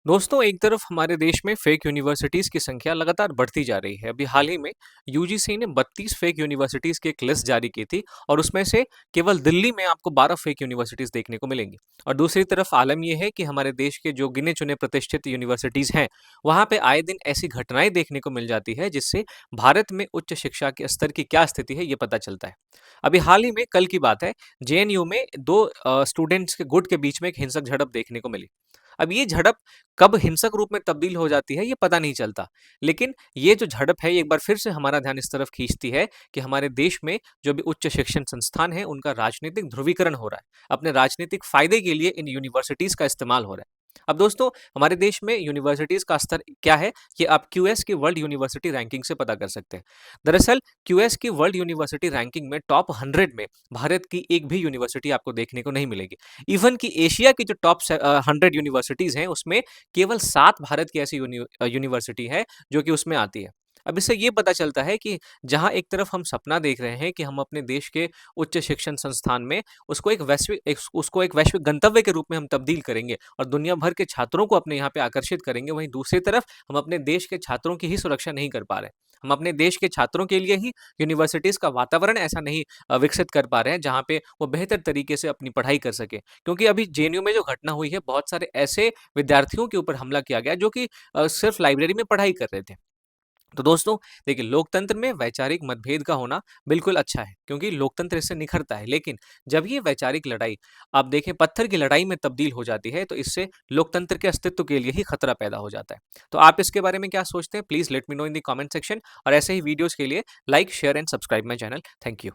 दोस्तों, एक तरफ हमारे देश में फेक यूनिवर्सिटीज़ की संख्या लगातार बढ़ती जा रही है। अभी हाल ही में यूजीसी ने 32 फेक यूनिवर्सिटीज़ की एक लिस्ट जारी की थी और उसमें से केवल दिल्ली में आपको 12 फेक यूनिवर्सिटीज़ देखने को मिलेंगी। और दूसरी तरफ आलम ये है कि हमारे देश के जो गिने-चुने प्रतिष्ठित यूनिवर्सिटीज़ हैं, वहाँ पे आए दिन ऐसी घटनाएँ देखने को मिल जाती है, जिससे भारत में उच्च शिक्षा के स्तर की क्या स्थिति है, ये पता चलता है। अभी हाल ही में कल की बात है, जेएनयू में 2 स्टूडेंट्स के गुट के बीच में एक हिंसक झड़प देखने को मिली। अब ये झड़प कब हिंसक रूप में तब्दील हो जाती है ये पता नहीं चलता। लेकिन ये जो झड़प है ये एक बार फिर से हमारा ध्यान इस तरफ खींचती है कि हमारे देश में जो भी उच्च शिक्षण संस्थान है उनका राजनीतिक ध्रुवीकरण हो रहा है। अपने राजनीतिक फायदे के लिए इन यूनिवर्सिटीज का इस्तेमाल हो रहा है। अब दोस्तों, हमारे देश में यूनिवर्सिटीज का स्तर क्या है ये आप क्यूएस की वर्ल्ड यूनिवर्सिटी रैंकिंग से पता कर सकते हैं। दरअसल क्यूएस की वर्ल्ड यूनिवर्सिटी रैंकिंग में टॉप 100 में भारत की एक भी यूनिवर्सिटी आपको देखने को नहीं मिलेगी। इवन कि एशिया की जो टॉप 100 यूनिवर्सिटीज हैं उसमें केवल 7 भारत की ऐसी यूनिवर्सिटी है जो कि उसमें आती है। अब इससे ये पता चलता है कि जहाँ एक तरफ हम सपना देख रहे हैं कि हम अपने देश के उच्च शिक्षण संस्थान में उसको एक वैश्विक गंतव्य के रूप में हम तब्दील करेंगे और दुनिया भर के छात्रों को अपने यहाँ पे आकर्षित करेंगे, वहीं दूसरी तरफ हम अपने देश के छात्रों की ही सुरक्षा नहीं कर पा रहे। हम अपने देश के छात्रों के लिए ही यूनिवर्सिटीज का वातावरण ऐसा नहीं विकसित कर पा रहे हैं जहाँ पे वो बेहतर तरीके से अपनी पढ़ाई कर सके। क्योंकि अभी जेएनयू में जो घटना हुई है, बहुत सारे ऐसे विद्यार्थियों के ऊपर हमला किया गया जो कि सिर्फ लाइब्रेरी में पढ़ाई कर रहे थे। तो दोस्तों, देखिए, लोकतंत्र में वैचारिक मतभेद का होना बिल्कुल अच्छा है क्योंकि लोकतंत्र इससे निखरता है। लेकिन जब ये वैचारिक लड़ाई आप देखें पत्थर की लड़ाई में तब्दील हो जाती है तो इससे लोकतंत्र के अस्तित्व के लिए ही खतरा पैदा हो जाता है। तो आप इसके बारे में क्या सोचते हैं? Please let me know in the comment section. और ऐसे ही वीडियोस के लिए like, share and subscribe my channel. Thank you.